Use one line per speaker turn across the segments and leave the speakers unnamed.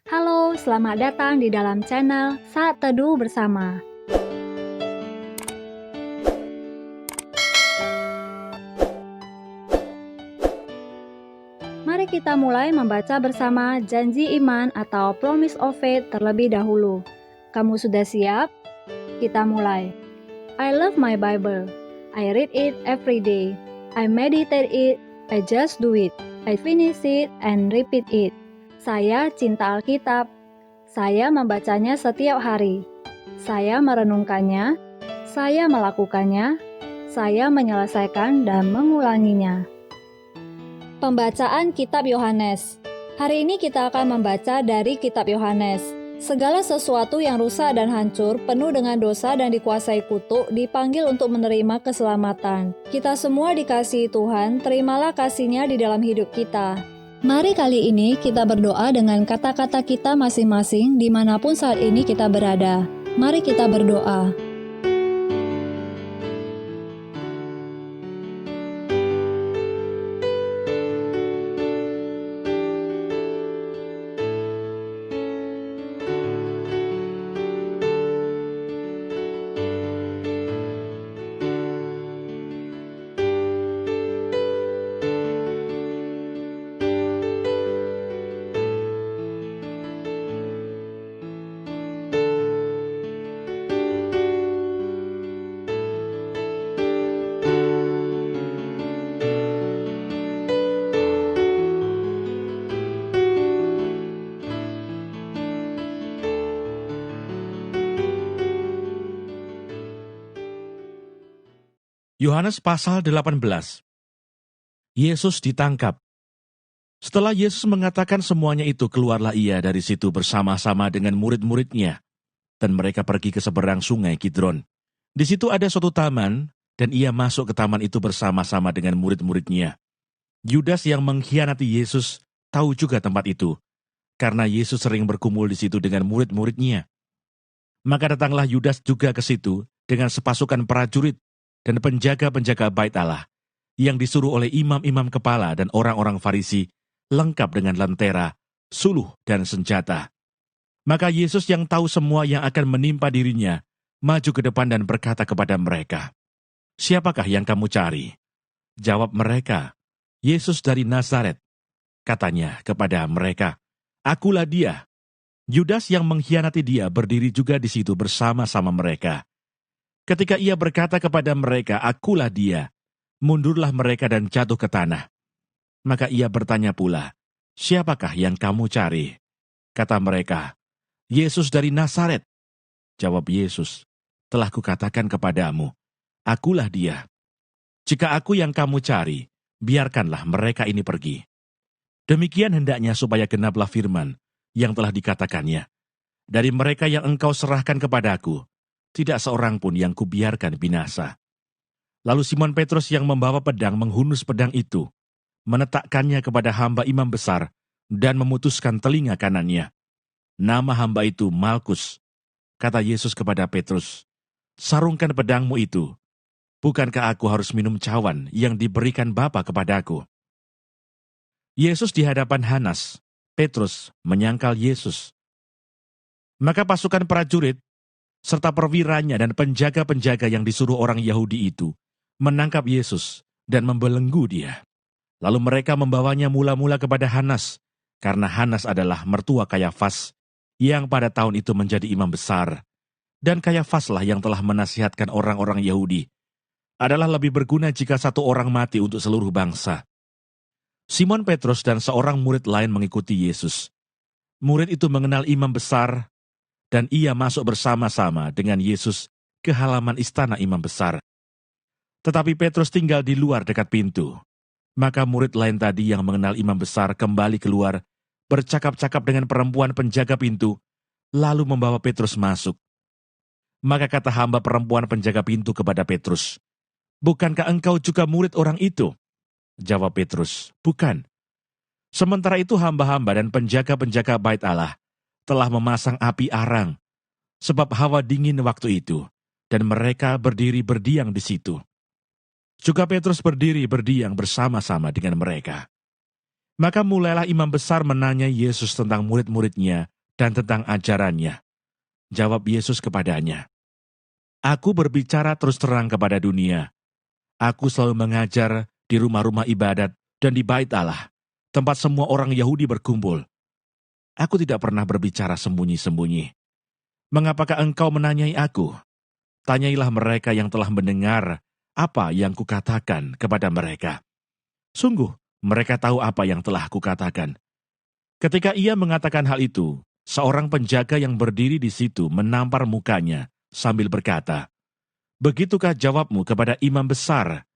Halo, selamat datang di dalam channel Saat Teduh Bersama. Mari kita mulai membaca bersama janji iman atau Promise of Faith terlebih dahulu. Kamu sudah siap? Kita mulai. I love my Bible. I read it every day. I meditate it. I just do it. I finish it and repeat it. Saya cinta Alkitab. Saya membacanya setiap hari. Saya merenungkannya. Saya melakukannya. Saya menyelesaikan dan mengulanginya. Pembacaan Kitab Yohanes. Hari ini kita akan membaca dari Kitab Yohanes. Segala sesuatu yang rusak dan hancur, penuh dengan dosa dan dikuasai kutuk, dipanggil untuk menerima keselamatan. Kita semua dikasihi Tuhan, terimalah kasih-Nya di dalam hidup kita. Mari kali ini kita berdoa dengan kata-kata kita masing-masing dimanapun saat ini kita berada. Mari kita berdoa.
Yohanes pasal 18. Yesus ditangkap. Setelah Yesus mengatakan semuanya itu, keluarlah ia dari situ bersama-sama dengan murid-muridnya, dan mereka pergi ke seberang sungai Kidron. Di situ ada suatu taman, dan ia masuk ke taman itu bersama-sama dengan murid-muridnya. Yudas yang mengkhianati Yesus tahu juga tempat itu, karena Yesus sering berkumpul di situ dengan murid-muridnya. Maka datanglah Yudas juga ke situ dengan sepasukan prajurit dan penjaga-penjaga bait Allah, yang disuruh oleh imam-imam kepala dan orang-orang Farisi, lengkap dengan lentera, suluh, dan senjata. Maka Yesus yang tahu semua yang akan menimpa dirinya, maju ke depan dan berkata kepada mereka, "Siapakah yang kamu cari?" Jawab mereka, "Yesus dari Nazaret." Katanya kepada mereka, "Akulah dia." Yudas yang mengkhianati dia berdiri juga di situ bersama-sama mereka. Ketika ia berkata kepada mereka, "Akulah dia," mundurlah mereka dan jatuh ke tanah. Maka ia bertanya pula, "Siapakah yang kamu cari?" Kata mereka, "Yesus dari Nazaret." Jawab Yesus, "Telah kukatakan kepadamu, akulah dia. Jika aku yang kamu cari, biarkanlah mereka ini pergi." Demikian hendaknya supaya genaplah firman yang telah dikatakannya, "Dari mereka yang engkau serahkan kepadaku, tidak seorang pun yang kubiarkan binasa." Lalu Simon Petrus yang membawa pedang menghunus pedang itu, menetakkannya kepada hamba imam besar, dan memutuskan telinga kanannya. Nama hamba itu Malkus. Kata Yesus kepada Petrus, "Sarungkan pedangmu itu. Bukankah aku harus minum cawan yang diberikan Bapa kepadaku?" Yesus di hadapan Hanas. Petrus menyangkal Yesus. Maka pasukan prajurit serta perwiranya dan penjaga-penjaga yang disuruh orang Yahudi itu menangkap Yesus dan membelenggu dia. Lalu mereka membawanya mula-mula kepada Hanas, karena Hanas adalah mertua Kayafas, yang pada tahun itu menjadi imam besar. Dan Kayafaslah yang telah menasihatkan orang-orang Yahudi, adalah lebih berguna jika satu orang mati untuk seluruh bangsa. Simon Petrus dan seorang murid lain mengikuti Yesus. Murid itu mengenal imam besar, dan ia masuk bersama-sama dengan Yesus ke halaman istana imam besar. Tetapi Petrus tinggal di luar dekat pintu. Maka murid lain tadi yang mengenal imam besar kembali keluar, bercakap-cakap dengan perempuan penjaga pintu, lalu membawa Petrus masuk. Maka kata hamba perempuan penjaga pintu kepada Petrus, "Bukankah engkau juga murid orang itu?" Jawab Petrus, "Bukan." Sementara itu hamba-hamba dan penjaga-penjaga bait Allah telah memasang api arang, sebab hawa dingin waktu itu, dan mereka berdiri berdiam di situ. Juga Petrus berdiri berdiam bersama-sama dengan mereka. Maka mulailah imam besar menanya Yesus tentang murid-muridnya dan tentang ajarannya. Jawab Yesus kepadanya, "Aku berbicara terus terang kepada dunia. Aku selalu mengajar di rumah-rumah ibadat dan di bait Allah, tempat semua orang Yahudi berkumpul. Aku tidak pernah berbicara sembunyi-sembunyi. Mengapakah engkau menanyai aku? Tanyailah mereka yang telah mendengar apa yang kukatakan kepada mereka. Sungguh, mereka tahu apa yang telah kukatakan." Ketika ia mengatakan hal itu, seorang penjaga yang berdiri di situ menampar mukanya sambil berkata, "Begitukah jawabmu kepada imam besar?"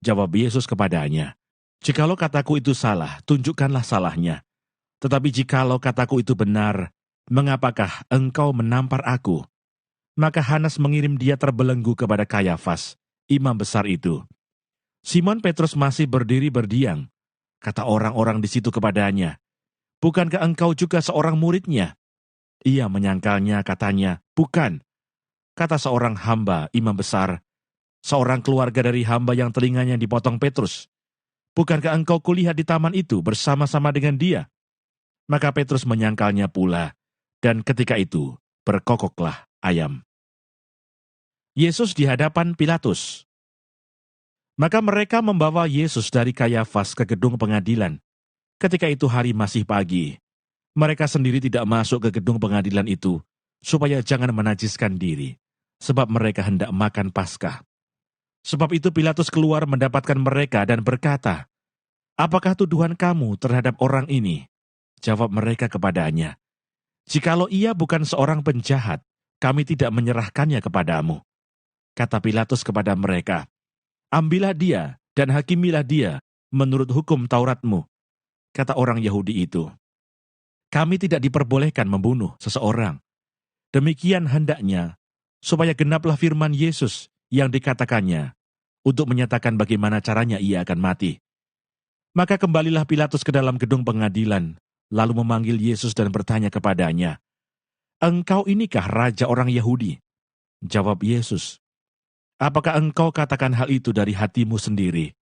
Jawab Yesus kepadanya, "Jikalau kataku itu salah, tunjukkanlah salahnya. Tetapi jikalau kataku itu benar, mengapakah engkau menampar aku?" Maka Hanas mengirim dia terbelenggu kepada Kayafas, imam besar itu. Simon Petrus masih berdiri berdiam. Kata orang-orang di situ kepadanya, "Bukankah engkau juga seorang muridnya?" Ia menyangkalnya, katanya, "Bukan." Kata seorang hamba imam besar, seorang keluarga dari hamba yang telinganya dipotong Petrus, "Bukankah engkau kulihat di taman itu bersama-sama dengan dia?" Maka Petrus menyangkalnya pula, dan ketika itu berkokoklah ayam. Yesus di hadapan Pilatus. Maka mereka membawa Yesus dari Kayafas ke gedung pengadilan. Ketika itu hari masih pagi. Mereka sendiri tidak masuk ke gedung pengadilan itu, supaya jangan menajiskan diri, sebab mereka hendak makan Paskah. Sebab itu Pilatus keluar mendapatkan mereka dan berkata, "Apakah tuduhan kamu terhadap orang ini?" Jawab mereka kepadanya, "Jikalau ia bukan seorang penjahat, kami tidak menyerahkannya kepadamu." Kata Pilatus kepada mereka, "Ambillah dia dan hakimilah dia menurut hukum Tauratmu." Kata orang Yahudi itu, "Kami tidak diperbolehkan membunuh seseorang. Demikian hendaknya, supaya genaplah firman Yesus yang dikatakannya, untuk menyatakan bagaimana caranya ia akan mati." Maka kembalilah Pilatus ke dalam gedung pengadilan, lalu memanggil Yesus dan bertanya kepadanya, "Engkau inikah raja orang Yahudi?" Jawab Yesus, "Apakah engkau katakan hal itu dari hatimu sendiri?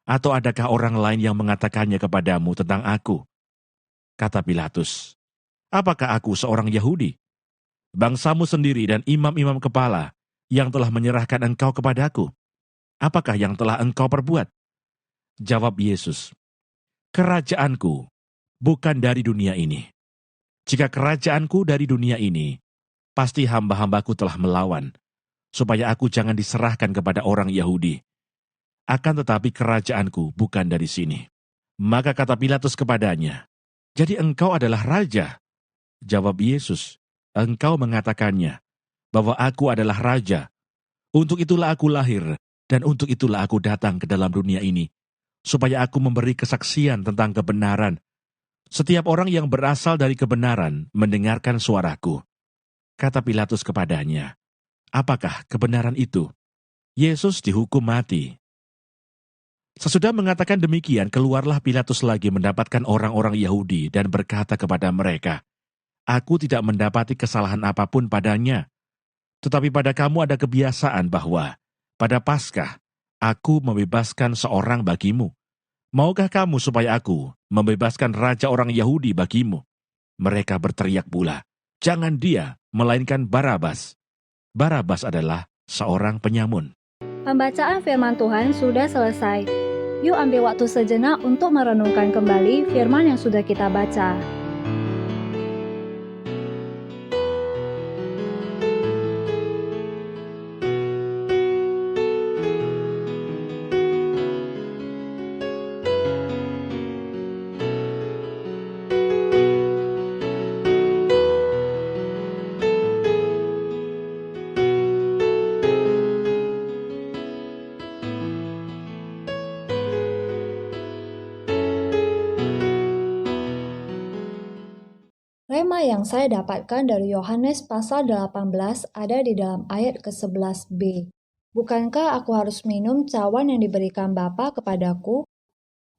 Atau adakah orang lain yang mengatakannya kepadamu tentang aku?" Kata Pilatus, "Apakah aku seorang Yahudi? Bangsamu sendiri dan imam-imam kepala yang telah menyerahkan engkau kepadaku. Apakah yang telah engkau perbuat?" Jawab Yesus, "Kerajaanku bukan dari dunia ini. Jika kerajaanku dari dunia ini, pasti hamba-hambaku telah melawan, supaya aku jangan diserahkan kepada orang Yahudi. Akan tetapi kerajaanku bukan dari sini." Maka kata Pilatus kepadanya, "Jadi engkau adalah raja?" Jawab Yesus, "Engkau mengatakannya, bahwa aku adalah raja. Untuk itulah aku lahir, dan untuk itulah aku datang ke dalam dunia ini, supaya aku memberi kesaksian tentang kebenaran. Setiap orang yang berasal dari kebenaran mendengarkan suaraku." Kata Pilatus kepadanya, "Apakah kebenaran itu?" Yesus dihukum mati. Sesudah mengatakan demikian, keluarlah Pilatus lagi mendapatkan orang-orang Yahudi dan berkata kepada mereka, "Aku tidak mendapati kesalahan apapun padanya. Tetapi pada kamu ada kebiasaan bahwa pada Paskah aku membebaskan seorang bagimu. Maukah kamu supaya aku membebaskan raja orang Yahudi bagimu?" Mereka berteriak pula, "Jangan dia, melainkan Barabas." Barabas adalah seorang penyamun.
Pembacaan firman Tuhan sudah selesai. Yuk ambil waktu sejenak untuk merenungkan kembali firman yang sudah kita baca. Rema yang saya dapatkan dari Yohanes pasal 18 ada di dalam ayat ke-11b. "Bukankah aku harus minum cawan yang diberikan Bapa kepadaku?"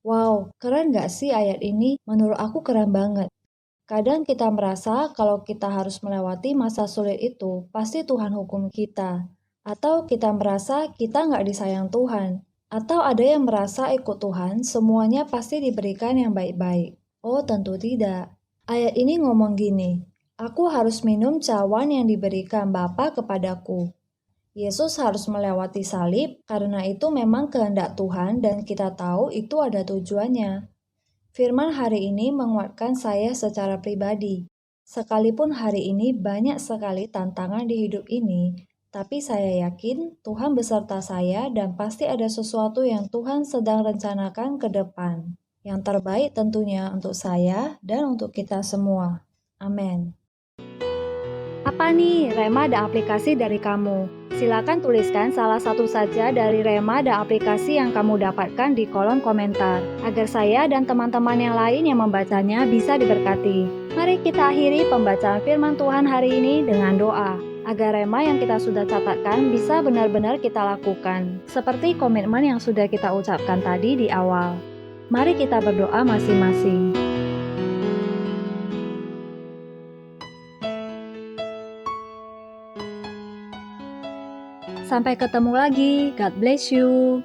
Wow, keren gak sih ayat ini? Menurut aku keren banget. Kadang kita merasa kalau kita harus melewati masa sulit itu, pasti Tuhan hukum kita. Atau kita merasa kita nggak disayang Tuhan. Atau ada yang merasa ikut Tuhan, semuanya pasti diberikan yang baik-baik? Oh, tentu tidak. Ayat ini ngomong gini, aku harus minum cawan yang diberikan Bapa kepadaku. Yesus harus melewati salib karena itu memang kehendak Tuhan dan kita tahu itu ada tujuannya. Firman hari ini menguatkan saya secara pribadi. Sekalipun hari ini banyak sekali tantangan di hidup ini, tapi saya yakin Tuhan beserta saya dan pasti ada sesuatu yang Tuhan sedang rencanakan ke depan. Yang terbaik tentunya untuk saya dan untuk kita semua. Amin. Apa nih rema dan aplikasi dari kamu? Silakan tuliskan salah satu saja dari rema dan aplikasi yang kamu dapatkan di kolom komentar, agar saya dan teman-teman yang lain yang membacanya bisa diberkati. Mari kita akhiri pembacaan firman Tuhan hari ini dengan doa, agar rema yang kita sudah catatkan bisa benar-benar kita lakukan, seperti komitmen yang sudah kita ucapkan tadi di awal. Mari kita berdoa masing-masing. Sampai ketemu lagi. God bless you.